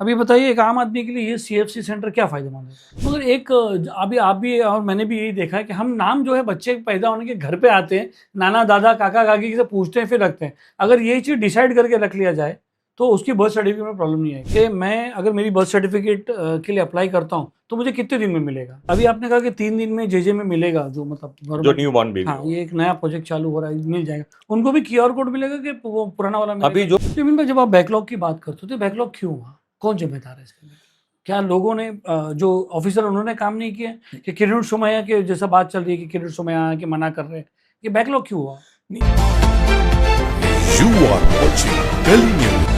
अभी बताइए एक आम आदमी के लिए ये सीएफसी सेंटर क्या फायदेमंद है? मगर एक अभी आप भी और मैंने भी यही देखा है कि हम नाम जो है बच्चे पैदा होने के घर पे आते हैं, नाना दादा काका काकी से पूछते हैं फिर रखते हैं। अगर यही चीज डिसाइड करके रख लिया जाए तो उसकी बर्थ सर्टिफिकेट में प्रॉब्लम नहीं है कि मैं अगर मेरी बर्थ सर्टिफिकेट के लिए अप्लाई करता हूँ तो मुझे कितने दिन में मिलेगा। अभी आपने कहा कि 3 दिन में जेजे में मिलेगा, जो मतलब जो गवर्नमेंट। न्यू बॉर्न बेबी हाँ, होगा। ये एक नया प्रोजेक्ट चालू हो रहा है, मिल जाएगा उनको भी। क्यूआर कोड मिलेगा कि वो पुराना वाला अभी मिलेगा? जो जमीन भाई, जब आप बैकलॉग की बात करते हो तो बैकलॉग क्यों हुआ? कौन जिम्मेदार है इसके लिए? क्या लोगों ने जो ऑफिसर उन्होंने काम नहीं किया कि किरण सोमैया के जैसा बात चल रही है कि किरण सोमैया के मना कर रहे हैं, ये बैकलॉग क्यों हुआ? You are watching Delhi News.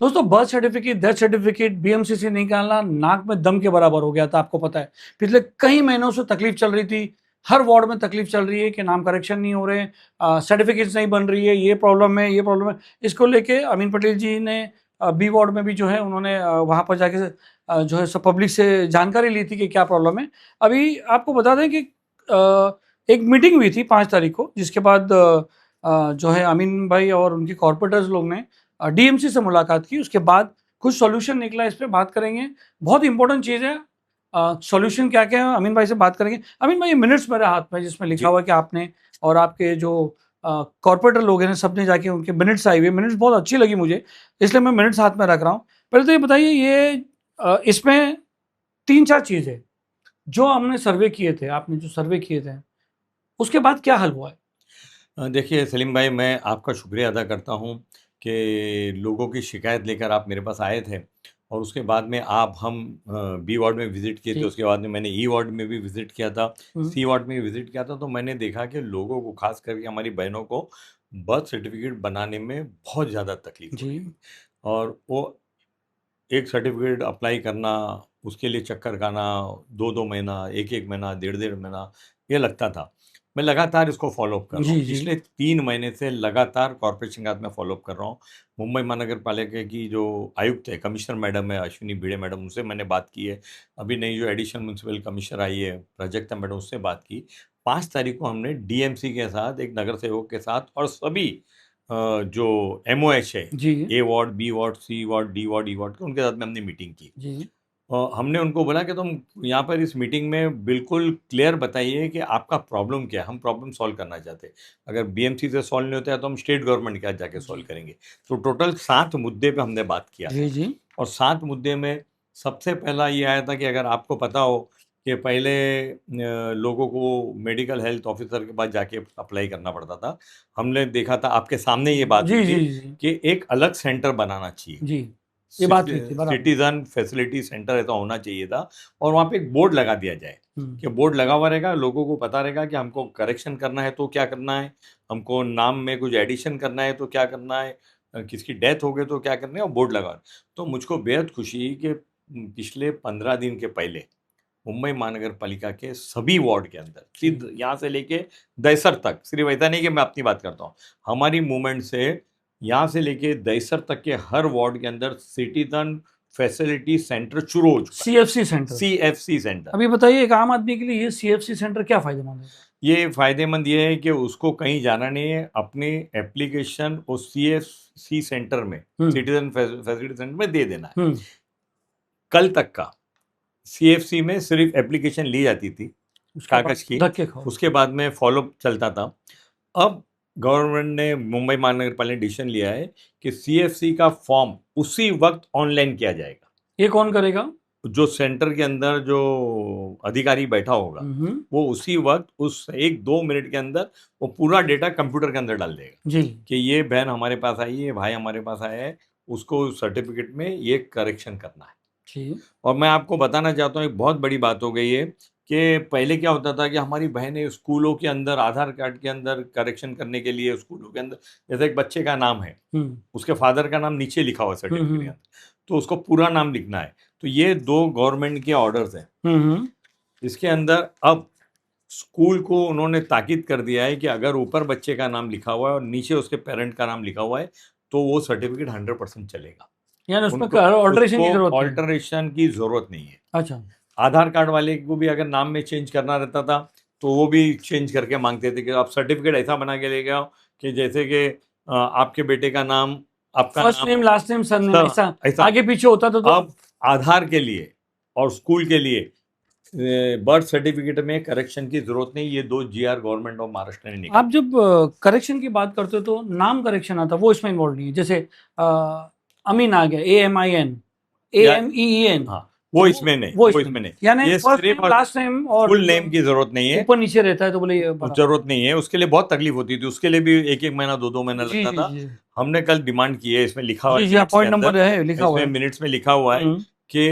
दोस्तों, birth certificate death certificate BMC से निकालना नाक में दम के बराबर हो गया था। आपको पता है पिछले कई महीनों से तकलीफ चल रही थी, हर वार्ड में तकलीफ चल रही है कि नाम करेक्शन नहीं हो रहे, सर्टिफिकेट्स नहीं बन रही है, ये प्रॉब्लम है, ये प्रॉब्लम है। इसको लेके अमीन पटेल जी ने बी वार्ड में भी जो है उन्होंने वहां पर जाके जो है सब पब्लिक से जानकारी ली थी कि क्या प्रॉब्लम है। अभी आपको बता दें कि एक मीटिंग हुई थी 5 तारीख को, जिसके बाद जो है अमीन भाई और उनके कॉर्पोरेटर्स लोग ने डीएमसी से मुलाकात की। उसके बाद कुछ सॉल्यूशन निकला, इस पे बात करेंगे। बहुत इंपॉर्टेंट चीज़ है। सॉल्यूशन क्या क्या है अमीन भाई से बात करेंगे। अमीन भाई, ये मिनट्स मेरे हाथ में जिसमें लिखा हुआ है कि आपने और आपके जो कॉर्पोरेटर लोग हैं सबने जाके उनके मिनट्स आई हुई, मिनट्स बहुत अच्छी लगी मुझे, इसलिए मैं मिनट्स हाथ में रख रहा हूँ। पहले तो ये बताइए, ये इसमें 3-4 चीज़ें जो हमने सर्वे किए थे, आपने जो सर्वे किए थे, उसके बाद क्या हल हुआ है? देखिए सलीम भाई, मैं आपका शुक्रिया अदा करता हूँ कि लोगों की शिकायत लेकर आप मेरे पास आए थे और उसके बाद में हम बी वार्ड में विज़िट किए थे। जी। उसके बाद में मैंने ई वार्ड में भी विज़िट किया था, हम्म। सी वार्ड में भी विज़िट किया था। तो मैंने देखा कि लोगों को, खास करके हमारी बहनों को, बर्थ सर्टिफिकेट बनाने में बहुत ज़्यादा तकलीफ हो जी। रही है। और वो एक सर्टिफिकेट अप्लाई करना, उसके लिए चक्कर खाना, 2-2 महीना, 1-1 महीना, डेढ़-डेढ़ महीना ये लगता था। मैं लगातार इसको फ़ॉलो अप कर रहा जी। हूँ। जी। पिछले 3 महीने से लगातार कॉर्पोरेशन के साथ मैं फ़ॉलो अप कर रहा हूँ। मुंबई महानगर पालिका की जो आयुक्त है, कमिश्नर मैडम है, अश्विनी भिड़े मैडम, उनसे मैंने बात की है। अभी नई जो एडिशनल म्युनिसिपल कमिश्नर आई है, प्राजक्ता मैडम, उससे बात की। 5 तारीख को हमने डीएमसी के साथ, एक नगर सेवक के साथ और सभी जो एमओएच है, जी। ए वार्ड, बी वार्ड, सी वार्ड, डी वार्ड, ई वार्ड, उनके साथ में हमने मीटिंग की। जी। हमने उनको बोला कि तुम यहाँ पर इस मीटिंग में बिल्कुल क्लियर बताइए कि आपका प्रॉब्लम क्या है, हम प्रॉब्लम सॉल्व करना चाहते हैं। अगर बीएमसी से सॉल्व नहीं होता है तो हम स्टेट गवर्नमेंट के साथ जाके सॉल्व जी। करेंगे। तो टोटल 7 मुद्दे पे हमने बात किया जी। था जी। और 7 मुद्दे में सबसे पहला ये आया था कि अगर आपको पता हो कि पहले लोगों को मेडिकल हेल्थ ऑफिसर के पास जाके अप्लाई करना पड़ता था। हमने देखा था, आपके सामने ये बात हुई जी। थी जी। जी। कि एक अलग सेंटर बनाना चाहिए। जी, ये बात हुई थी बराबर। सिटीजन फैसिलिटी सेंटर ऐसा होना चाहिए था और वहाँ पे एक बोर्ड लगा दिया जाए हम्म। कि बोर्ड लगा हुआ रहेगा, लोगों को पता रहेगा कि हमको करेक्शन करना है तो क्या करना है, हमको नाम में कुछ एडिशन करना है तो क्या करना है, किसकी डेथ हो गई तो क्या करना है, और बोर्ड लगा। तो मुझको बेहद खुशी हुई कि पिछले 15 दिन के पहले मुंबई महानगर पालिका के सभी वार्ड के अंदर, सिर्फ यहाँ से लेके दहसर तक, सिर्फ ऐसा नहीं कि मैं अपनी बात करता हूँ, हमारी मूवमेंट से यहाँ से लेके दहसर तक के हर वार्ड के अंदर सिटीजन फैसिलिटी सेंटर शुरू हो चुका है। CFC centre. CFC centre. अभी बताइए एक आम आदमी के लिए ये सीएफसी सेंटर क्या फायदेमंद है? ये फायदेमंद ये है कि उसको कहीं जाना नहीं है, अपनी एप्लीकेशन उस सीएफसी सेंटर में, सिटीजन फैसिलिटी सेंटर में दे देना है। कल तक का सीएफसी में सिर्फ एप्लीकेशन ली जाती थी कागज की, धक्के खाओ। उसके बाद में फॉलोअप चलता था। अब गवर्नमेंट ने, मुंबई महानगर पालिका ने डिसीजन लिया है कि सीएफसी का फॉर्म उसी वक्त ऑनलाइन किया जाएगा। ये कौन करेगा? जो सेंटर के अंदर जो अधिकारी बैठा होगा वो उसी वक्त उस 1-2 मिनट के अंदर वो पूरा डेटा कंप्यूटर के अंदर डाल देगा जी। कि ये बहन हमारे पास आई है, भाई हमारे पास आया है, उसको सर्टिफिकेट में ये करेक्शन करना है। जी। और मैं आपको बताना चाहता हूँ, एक बहुत बड़ी बात हो गई है कि पहले क्या होता था कि हमारी बहनें स्कूलों के अंदर आधार कार्ड के अंदर करेक्शन करने के लिए, स्कूलों के अंदर जैसे एक बच्चे का नाम है, उसके फादर का नाम नीचे लिखा हुआ सर्टिफिकेट के अंदर, तो उसको पूरा नाम लिखना है। तो ये 2 गवर्नमेंट के ऑर्डर्स हैं। इसके अंदर अब स्कूल को उन्होंने ताकीद कर दिया है कि अगर ऊपर बच्चे का नाम लिखा हुआ है और नीचे उसके पेरेंट का नाम लिखा हुआ है तो वो सर्टिफिकेट 100% चलेगा। यानी उसमें उनको ऑल्टरेशन की जरूरत नहीं है। अच्छा। आधार कार्ड वाले को भी अगर नाम में चेंज करना रहता था तो वो भी चेंज करके मांगते थे कि आप सर्टिफिकेट ऐसा बना के ले गए हो कि जैसे कि आपके बेटे का नाम आपका फर्स्ट नाम नेम लास्ट नेम सरनेम सब ऐसा ऐसा आगे पीछे होता था तो अब आधार के लिए और स्कूल के लिए बर्थ सर्टिफिकेट में करेक्शन की जरूरत नहीं, ये 2 GR गवर्नमेंट ऑफ महाराष्ट्र ने निकाला। आप जब करेक्शन की बात करते हो तो नाम करेक्शन आता वो इसमें इन्वॉल्व नहीं है, जैसे अमीन आ गया AMIN या AMEEN हाँ, वो इसमें नहीं, वो वो इसमें इसमें नहीं, नहीं। यानी ये फर्स्ट सिर्फ नेम लास्ट नेम और फुल नेम की जरूरत नहीं है, ऊपर नीचे रहता है तो बोले ये बराबर। जरूरत नहीं है। उसके लिए बहुत तकलीफ होती थी, उसके लिए भी 1-1 महीना 2-2 महीना जी लगता जी था। जी हमने कल डिमांड की है, इसमें लिखा हुआ जी है जी मिनट्स के पॉइंट अंदर, नंबर है लिखा हुआ इसमें है। मिनट्स में लिखा हुआ है कि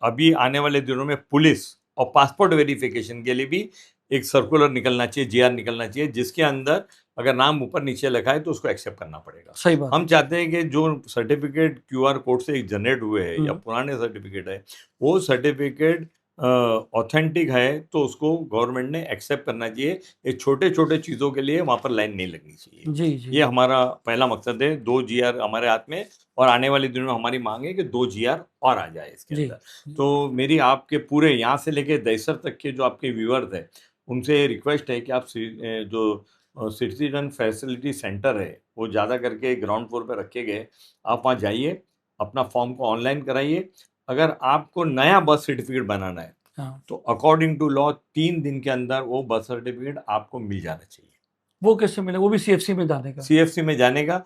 अभी आने वाले दिनों में पुलिस और पासपोर्ट वेरिफिकेशन के लिए भी एक सर्कुलर निकलना चाहिए, GR निकलना चाहिए, जिसके अंदर अगर नाम ऊपर नीचे लिखा है तो उसको एक्सेप्ट करना पड़ेगा। सही बात हम चाहते हैं कि जो सर्टिफिकेट QR कोड से जनरेट हुए हैं या पुराने सर्टिफिकेट है, वो सर्टिफिकेट ऑथेंटिक है तो उसको गवर्नमेंट ने एक्सेप्ट करना चाहिए। ये छोटे छोटे चीज़ों के लिए वहाँ पर लाइन नहीं लगनी चाहिए। जी जी ये हमारा पहला मकसद है। 2 GR हमारे हाथ में, और आने वाले दिनों में हमारी मांग है कि 2 GR और आ जाए इसके जी अंदर। तो मेरी आपके पूरे यहाँ से लेके दहिसर तक के जो आपके व्यूअर्स हैं, उनसे रिक्वेस्ट है कि आप जो सिटीजन फैसिलिटी सेंटर है वो ज़्यादा करके ग्राउंड फ्लोर पे रखे गए, आप वहाँ जाइए, अपना फॉर्म को ऑनलाइन कराइए। अगर आपको नया बर्थ सर्टिफिकेट बनाना है हाँ तो अकॉर्डिंग टू लॉ 3 दिन के अंदर वो बर्थ सर्टिफिकेट आपको मिल जाना चाहिए। वो कैसे मिले, वो भी CFC में जाने का? CFC में जाने का,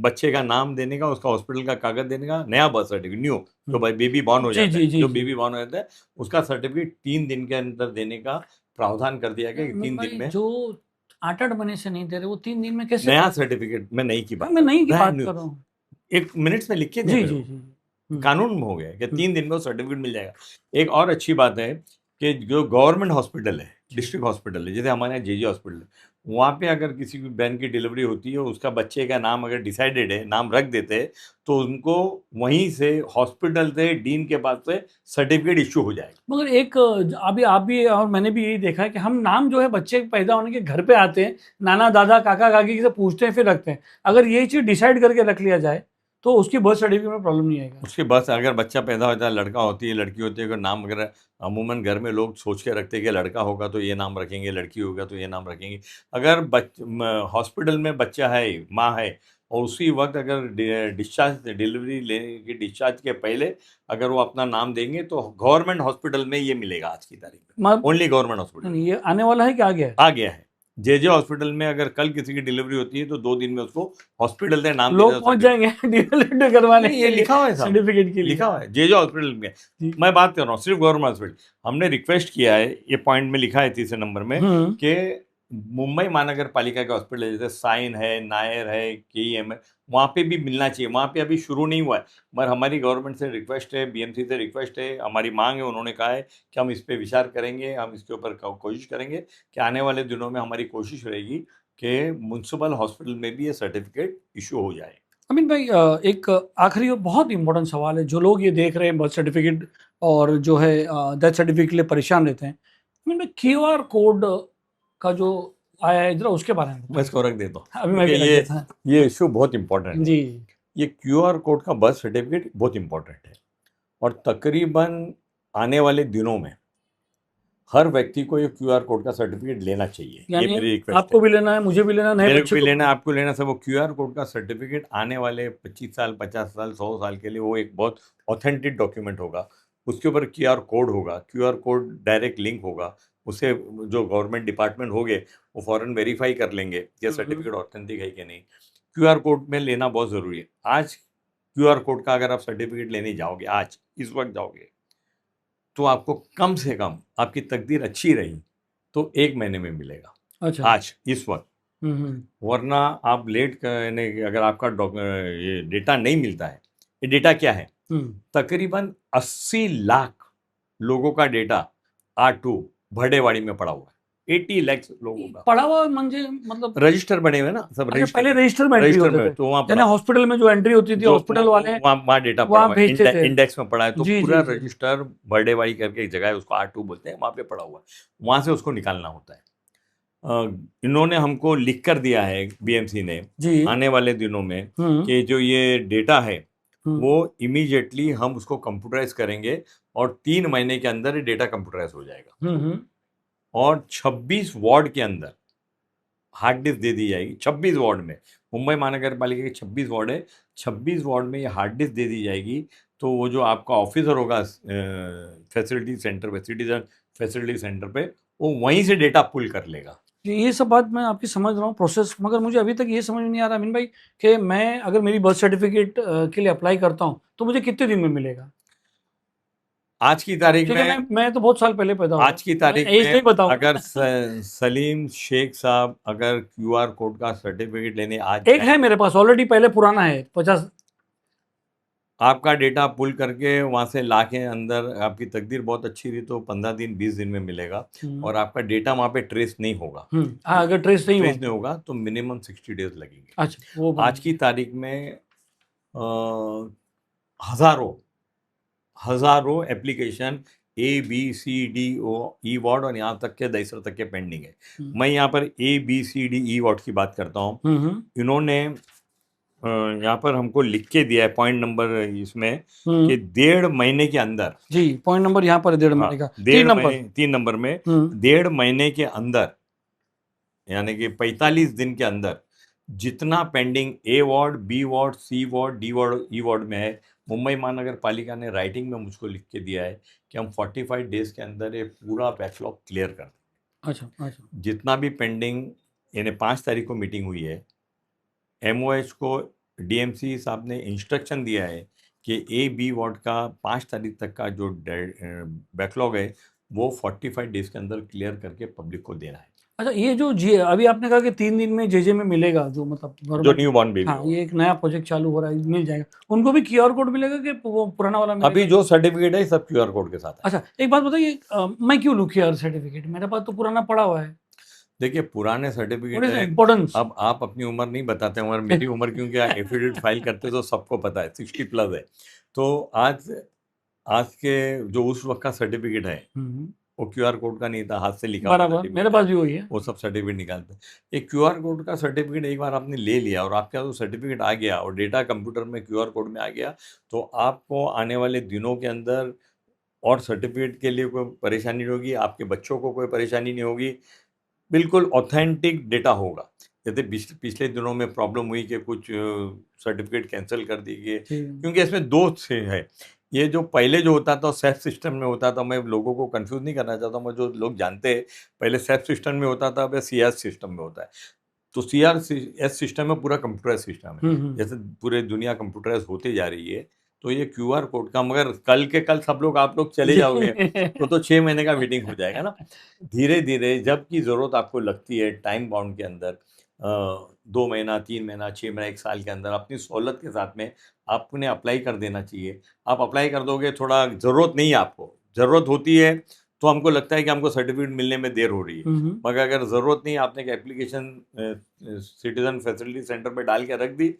बच्चे का नाम देने का, उसका हॉस्पिटल का कागज देने का, नया बर्थ सर्टिफिकेट न्यू, जो भाई बेबी बॉर्न हो जी जाता जी है, जी जो जी बेबी बॉर्न हो जाता है उसका सर्टिफिकेट 3 दिन के अंदर देने का प्रावधान कर दिया गया कि 3 भाई दिन में जो 8-8 महीने से नहीं दे रहे वो 3 दिन में कैसे नया कर- सर्टिफिकेट में नई की हाँ, बात मैं नहीं की brand बात new। कर रहा हूँ। 1 मिनट्स में लिख के दे जी मेरे जी को। जी कानून में हो गया है कि 3 दिन में वो सर्टिफिकेट मिल जाएगा। एक और अच्छी बात है कि जो गवर्नमेंट हॉस्पिटल है, डिस्ट्रिक्ट हॉस्पिटल है, जैसे हमारे यहाँ JJ हॉस्पिटल है, वहाँ पे अगर किसी की बहन की डिलीवरी होती है, उसका बच्चे का नाम अगर डिसाइडेड है, नाम रख देते हैं, तो उनको वहीं से हॉस्पिटल से डीन के पास से सर्टिफिकेट इश्यू हो जाएगा। मगर एक अभी आप भी और मैंने भी यही देखा है कि हम नाम जो है बच्चे पैदा होने के घर पे आते हैं, नाना दादा काका काकी से पूछते हैं फिर रखते हैं। अगर यही चीज़ डिसाइड करके रख लिया जाए तो उसकी बर्थ सर्टिफिकेट में प्रॉब्लम नहीं आएगा। उसके बस अगर बच्चा पैदा होता है, लड़का होती है लड़की होती है, अगर नाम अगर अमूमन घर में लोग सोच के रखते हैं कि लड़का होगा तो ये नाम रखेंगे, लड़की होगा तो ये नाम रखेंगे। अगर हॉस्पिटल में बच्चा है, माँ है, और उसी वक्त अगर डिस्चार्ज डिलीवरी लेने की डिस्चार्ज के पहले अगर वो अपना नाम देंगे तो गवर्नमेंट हॉस्पिटल में ये मिलेगा आज की तारीख में, मा- ओनली गवर्नमेंट हॉस्पिटल नहीं, ये आने वाला है कि आ गया है? आ गया है। JJ हॉस्पिटल में अगर कल किसी की डिलीवरी होती है तो 2 दिन में उसको हॉस्पिटल से नाम लोग देना पहुंच certificate- जाएंगे डीएलएड करवाने नहीं, ये लिखा हुआ है साहब, सर्टिफिकेट के लिए। लिखा हुआ है JJ हॉस्पिटल में। जी। मैं बात कर रहा हूँ सिर्फ गवर्नमेंट हॉस्पिटल। हमने रिक्वेस्ट किया है, ये पॉइंट में लिखा है 3 नंबर में, कि मुंबई महानगर पालिका के हॉस्पिटल जैसे साइन है, नायर है, KEM है, वहाँ पे भी मिलना चाहिए। वहाँ पे अभी शुरू नहीं हुआ है, मगर हमारी गवर्नमेंट से रिक्वेस्ट है, BMC से रिक्वेस्ट है, हमारी मांग है। उन्होंने कहा है कि हम इस पे विचार करेंगे, हम इसके ऊपर कोशिश करेंगे कि आने वाले दिनों में हमारी कोशिश रहेगी कि म्युनिसिपल हॉस्पिटल में भी ये सर्टिफिकेट इशू हो जाए। अमीन भाई एक आखिरी और बहुत इंपॉर्टेंट सवाल है, जो लोग ये देख रहे हैं बर्थ सर्टिफिकेट और जो है डेथ सर्टिफिकेट के लिए परेशान रहते हैं। अमीन भाई QR कोड का जो आया है इधर उसके बारे में मैं इसको रख देता हूँ, अभी मैं भी क्योंकि रख देता हूँ। ये इशू बहुत इंपॉर्टेंट है। जी ये QR कोड का बर्थ सर्टिफिकेट बहुत इंपॉर्टेंट है, और तकरीबन आने वाले दिनों में हर व्यक्ति को ये QR कोड का सर्टिफिकेट लेना चाहिए। ये यानी मेरी रिक्वेस्ट आपको भी लेना है, मुझे भी लेना है, नए मेरे बच्चे को भी को लेना, आपको लेना, सब। वो QR कोड का सर्टिफिकेट आने वाले 25 साल, 50 साल, 100 साल के लिए वो एक बहुत ऑथेंटिक डॉक्यूमेंट होगा। उसके ऊपर QR कोड होगा, QR कोड डायरेक्ट लिंक होगा, उसे जो गवर्नमेंट डिपार्टमेंट होंगे वो फौरन वेरीफाई कर लेंगे कि सर्टिफिकेट ऑथेंटिक है कि नहीं। QR कोड में लेना बहुत ज़रूरी है। आज QR कोड का अगर आप सर्टिफिकेट लेने जाओगे, आज इस वक्त जाओगे, तो आपको कम से कम, आपकी तकदीर अच्छी रही तो 1 महीने में मिलेगा। अच्छा आज इस वक्त, वरना आप लेट करने, अगर आपका ये डेटा नहीं मिलता है। ये डेटा क्या है? तकरीबन 80 लाख लोगों का डेटा R2 भरडेवाड़ी में पड़ा हुआ है। 80 लाख लोगों का पड़ा हुआ म्हणजे मतलब रजिस्टर बने हुए ना सब। अच्छा, पहले रजिस्टर में एंट्री होते थे, तो वहाँ यानी हॉस्पिटल में जो एंट्री होती थी हॉस्पिटल वाले वहाँ डेटा वहाँ भेजते थे, इंडेक्स में पड़ा है, तो जी, पूरा जी, जी। रजिस्टर भरडेवाड़ी करके एक जगह है, उसको R2 बोलते हैं, वहाँ पे पड़ा हुआ है। वहाँ से उसको निकालना होता है। इन्होंने हमको लिख कर दिया है BMC ने जी आने वाले दिनों में कि जो ये डेटा है वो इमीडिएटली हम उसको कंप्यूटराइज करेंगे, और 3 महीने के अंदर ये डेटा कंप्यूटराइज हो जाएगा। और 26 वार्ड के अंदर हार्ड डिस्क दे दी जाएगी 26 वार्ड में। मुंबई महानगर पालिका के 26 वार्ड है, 26 वार्ड में ये हार्ड डिस्क दे दी जाएगी। तो वो जो आपका ऑफिसर होगा फैसिलिटी सेंटर पे, सिटीजन फैसिलिटी सेंटर पे, वो वहीं से डेटा पुल कर लेगा। ये सब बात मैं आपकी समझ रहा हूँ प्रोसेस, मगर मुझे अभी तक ये समझ में नहीं आ रहा अमीन भाई कि मैं अगर मेरी बर्थ सर्टिफिकेट के लिए अप्लाई करता हूँ तो मुझे कितने दिन में मिलेगा? आज की तारीख ठीक है, में, मैं तो बहुत साल पहले पैदा हुआ, आज की तारीख एज नहीं में बताऊंगा। अगर सलीम शेख साहब अगर क्यूआर कोड का सर्टिफिकेट लेने आज एक जाएं, है मेरे पास ऑलरेडी, पहले पुराना है 50। आपका डेटा पुल करके वहां से ला के अंदर, आपकी तकदीर बहुत अच्छी रही तो 15 दिन 20 दिन में मिलेगा। और आपका डेटा वहां पे ट्रेस नहीं होगा, हाँ, अगर ट्रेस नहीं ट्रेस हुआ नहीं होगा तो मिनिमम 60 डेज लगेंगे। अच्छा, वो आज की तारीख में हजारों हजारों एप्लीकेशन ABCDO ई वार्ड और यहाँ तक के दईसर तक के पेंडिंग है। मैं यहाँ पर ABCDE वार्ड की बात करता हूँ। इन्होंने यहाँ पर हमको लिख के दिया है पॉइंट नंबर इसमें कि 1.5 महीने के अंदर, जी, पॉइंट नंबर यहाँ पर है 1.5 महीने का, 3 नंबर। 3 नंबर में 1.5 महीने के अंदर यानी कि 45 दिन के अंदर जितना pending A ward, B ward, C ward, D ward, E ward में है, मुंबई महानगर पालिका ने राइटिंग में मुझको लिख के दिया है कि हम 45 डेज के अंदर ये पूरा बैकलॉग क्लियर कर दें। अच्छा। जितना भी पेंडिंग, यानी 5 तारीख को मीटिंग हुई है, MOH को DMC साहब ने इंस्ट्रक्शन दिया है कि A-B वार्ड का 5 तारीख तक का जो बैकलॉग है वो 45 डेज के अंदर क्लियर करके पब्लिक को देना है। अच्छा, ये जो जी अभी आपने कहा कि 3 दिन में जेजे में मिलेगा, जो मतलब जो गवर्नमेंट, न्यू बॉर्न बेबी हाँ, ये एक नया प्रोजेक्ट चालू हो रहा है, मिल जाएगा उनको भी क्यूआर कोड मिलेगा कि वो पुराना वाला मिलेगा? अभी जो सर्टिफिकेट है सब क्यूआर कोड के साथ है। अच्छा, एक बात बताइए, मैं क्यों लूँ क्यूआर सर्टिफिकेट? मेरे पास तो पुराना पड़ा हुआ है। देखिए पुराने सर्टिफिकेट व्हाट इज द है, इम्पोर्टेंस? अब आप अपनी उम्र नहीं बताते हैं, मगर मेरी उम्र क्योंकि एफिडेविट फाइल करते तो सबको पता है 60 प्लस है। तो आज के जो उस वक्त का सर्टिफिकेट है वो क्यूआर कोड का नहीं था, हाथ से लिखा हुआ बराबर, सर्टिफिकेट मेरे है, पास भी वही है। वो सब सर्टिफिकेट निकालते हैं। एक क्यूआर कोड का सर्टिफिकेट एक बार आपने ले लिया और आपके पास वो सर्टिफिकेट आ गया और डेटा कंप्यूटर में क्यूआर कोड में आ गया, तो आपको आने वाले दिनों के अंदर और सर्टिफिकेट के लिए कोई परेशानी नहीं होगी, आपके बच्चों को कोई परेशानी नहीं होगी, बिल्कुल ऑथेंटिक डेटा होगा। जैसे पिछले दिनों में प्रॉब्लम हुई कि कुछ सर्टिफिकेट कैंसिल कर दिए गए, क्योंकि इसमें 2 से है। ये जो पहले जो होता था सेफ सिस्टम में होता था, मैं लोगों को कंफ्यूज नहीं करना चाहता हूँ, जो लोग जानते हैं पहले सेफ सिस्टम में होता था, अब CRS सिस्टम में होता है। तो CRS सिस्टम में पूरा कंप्यूटराइज सिस्टम है, जैसे पूरे दुनिया कंप्यूटराइज होती जा रही है। तो ये क्यूआर कोड का, मगर कल के कल सब लोग आप लोग चले जाओगे तो 6 महीने का वेटिंग हो जाएगा ना। धीरे धीरे जब की ज़रूरत आपको लगती है टाइम बाउंड के अंदर, 2 महीना, 3 महीना, 6 महीना, 1 साल के अंदर अपनी सहूलत के साथ में आपने अप्लाई कर देना चाहिए। आप अप्लाई कर दोगे, थोड़ा ज़रूरत नहीं है आपको, ज़रूरत होती है तो हमको लगता है कि हमको सर्टिफिकेट मिलने में देर हो रही है, मगर अगर ज़रूरत नहीं, आपने एक एप्लीकेशन सिटीजन फैसिलिटी सेंटर पे डाल के रख दी,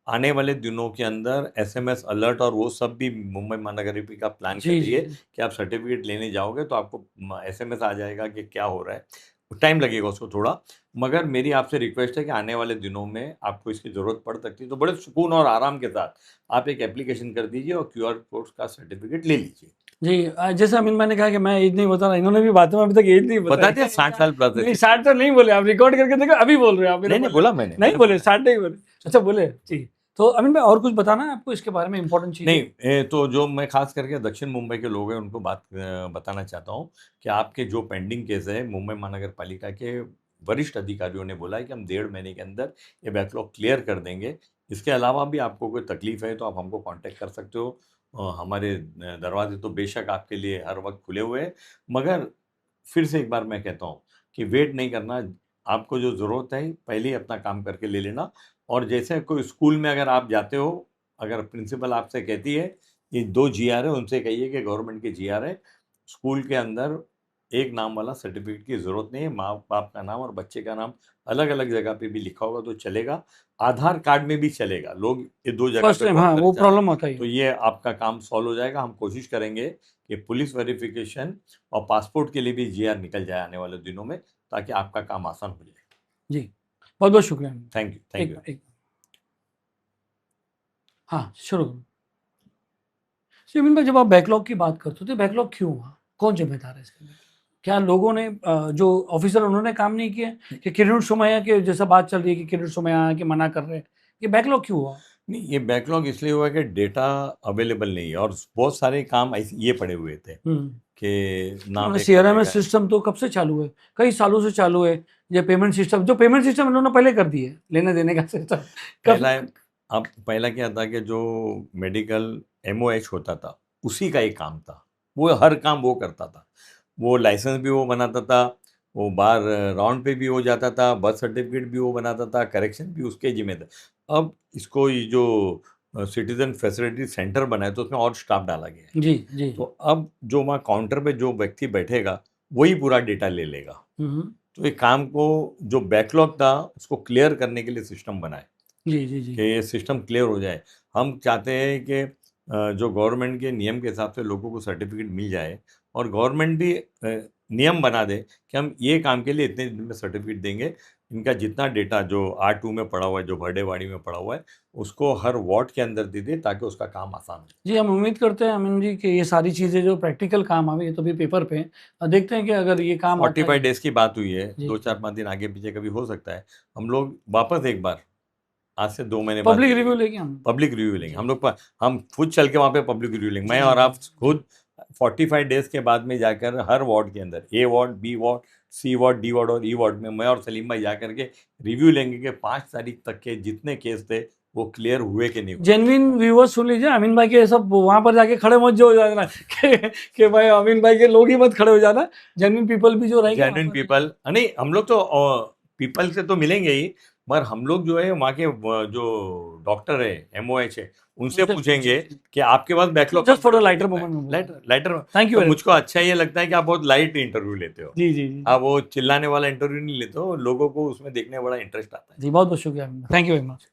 आने वाले दिनों के अंदर SMS अलर्ट और वो सब भी मुंबई महानगर का प्लान कर रही है कि आप सर्टिफिकेट लेने जाओगे तो आपको SMS आ जाएगा कि क्या हो रहा है। टाइम लगेगा उसको थोड़ा, मगर मेरी आपसे रिक्वेस्ट है कि आने वाले दिनों में आपको इसकी ज़रूरत पड़ सकती है तो बड़े सुकून और आराम के साथ आप एक एप्लीकेशन कर दीजिए और क्यूआर कोड का सर्टिफिकेट ले लीजिए। जी, जैसे अमीन भाई ने कहा कि मैं एज नहीं बता रहा, इन्होंने भी बातों में अभी तक एज नहीं बता दिया, 60 साल प्लस है। नहीं, 60 तो नहीं बोले, आप रिकॉर्ड करके देखो, अभी बोल रहे हो आप। नहीं बोला मैंने, नहीं बोले, 60 नहीं बोले। अच्छा, बोले जी। तो अमीन भाई और कुछ बताना है आपको इसके बारे में, इम्पोर्टेंट चीज़? नहीं, तो जो मैं खास करके दक्षिण मुंबई के लोग हैं उनको बताना चाहता हूँ कि आपके जो पेंडिंग केस है, मुंबई महानगर पालिका के वरिष्ठ अधिकारियों ने बोला है कि हम 1.5 महीने के अंदर ये बैकलॉग क्लियर कर देंगे। इसके अलावा भी आपको कोई तकलीफ है तो आप हमको कांटेक्ट कर सकते हो। हमारे दरवाजे तो बेशक आपके लिए हर वक्त खुले हुए हैं, मगर फिर से एक बार मैं कहता हूँ कि वेट नहीं करना, आपको जो ज़रूरत है पहले ही अपना काम करके ले लेना। और जैसे कोई स्कूल में अगर आप जाते हो, अगर प्रिंसिपल आपसे कहती है ये 2 GR है, उनसे कहिए कि गवर्नमेंट की GR है, स्कूल के अंदर एक नाम वाला सर्टिफिकेट की ज़रूरत नहीं है, माँ बाप का नाम और बच्चे का नाम अलग अलग जगह पे भी लिखा होगा तो चलेगा, आधार कार्ड में भी चलेगा। लोग ये 2 जगह फर्स्ट पे टाइम, बहुत हाँ, वो परेशान प्रॉब्लम हैं। आता तो है। ये आपका काम सॉल्व हो जाएगा। हम कोशिश करेंगे कि पुलिस वेरिफिकेशन और पासपोर्ट के लिए भी GR निकल जाए आने वाले दिनों में, ताकि आपका काम आसान हो जाए। जी, बहुत बहुत शुक्रिया। Thank you. हाँ, शुरू करो। अमीन भाई, जब आप बैकलॉग की बात करते हो तो बैकलॉग क्यों हुआ? कौन जिम्मेदार है इसके लिए? क्या लोगों ने जो ऑफिसर उन्होंने काम नहीं किया कि किरण सोमैया के जैसा बात चल रही है कि किरण सोमैया के मना कर रहे हैं, ये बैकलॉग क्यों हुआ? नहीं, ये बैकलॉग इसलिए हुआ कि डेटा अवेलेबल नहीं है और बहुत सारे काम ये पड़े हुए थे कि नाम एक सीआरएमएस करने का। सिस्टम तो कब से चालू है? कई सालों से चालू है। ये पेमेंट सिस्टम, जो पेमेंट सिस्टम इन्होंने पहले कर दिए, लेने देने का सिस्टम पहला क्या था कि जो मेडिकल MOH होता था उसी का एक काम था, वो हर काम वो करता था, वो लाइसेंस भी वो बनाता था, वो बार राउंड पे भी हो जाता था, बर्थ सर्टिफिकेट भी वो बनाता था, करेक्शन भी उसके जिम्मे था। अब इसको ये जो सिटीजन फैसिलिटी सेंटर बना है तो उसमें और स्टाफ डाला गया है। जी जी। तो अब जो वहाँ काउंटर पे जो व्यक्ति बैठेगा वही पूरा डेटा ले लेगा। तो ये काम को जो बैकलॉग था उसको क्लियर करने के लिए सिस्टम बनाए जी जी जी। कि ये सिस्टम क्लियर हो जाए। हम चाहते हैं कि जो गवर्नमेंट के नियम के हिसाब से लोगों को सर्टिफिकेट मिल जाए और गवर्नमेंट भी नियम बना दे कि हम ये काम के लिए इतने दिन में सर्टिफिकेट देंगे। इनका जितना डेटा जो R2 में पड़ा हुआ है, जो बर्डेवाड़ी में पड़ा हुआ है, उसको हर वार्ड के अंदर दे दे ताकि उसका काम आसान हो। जी, हम उम्मीद करते हैं अमीन जी कि ये सारी चीज़ें जो प्रैक्टिकल काम आवे, ये तो भी पेपर पे हैं। देखते हैं कि अगर ये काम आता 45 है। डेज की बात हुई है, जी। 2-4-5 दिन आगे पीछे कभी हो सकता है। हम लोग वापस एक बार आज से 2 महीने बाद पब्लिक रिव्यू लेंगे हम। पब्लिक रिव्यू लेंगे। जी। हम लोग हम खुद चल के वहाँ पे पब्लिक रिव्यू लेंगे। मैं जी, और जी, आप जी। खुद 45 डेज के बाद में जाकर हर वार्ड के अंदर A ward, B ward, C ward, D ward और E वार्ड में मैं और सलीम भाई जाकर के रिव्यू लेंगे कि 5 तारीख तक के जितने केस थे वो क्लियर हुए कि नहीं हुए। जेन्युइन व्यूअर्स सुन लीजिए, अमीन भाई के सब वहाँ पर जाके खड़े मत जो हो जाना कि भाई अमीन भाई के लोग ही मत खड़े हो जाना। जेन्युइन पीपल भी जो रहेंगे जेन्युइन पीपल नहीं, हम लोग तो पीपल से तो मिलेंगे ही, मगर हम लोग जो है वहाँ के जो डॉक्टर है MOH है उनसे उनसे पूछेंगे पूछेंगे। कि आपके पास backlog just for a lighter moment. Lighter. Thank you तो मुझको अच्छा ये लगता है कि आप बहुत लाइट इंटरव्यू लेते हो। जी जी जी। आप वो चिल्लाने वाला इंटरव्यू नहीं लेते हो, लोगों को उसमें देखने में बड़ा इंटरेस्ट आता है। जी, बहुत बहुत शुक्रिया अमीन भाई। Thank you very much.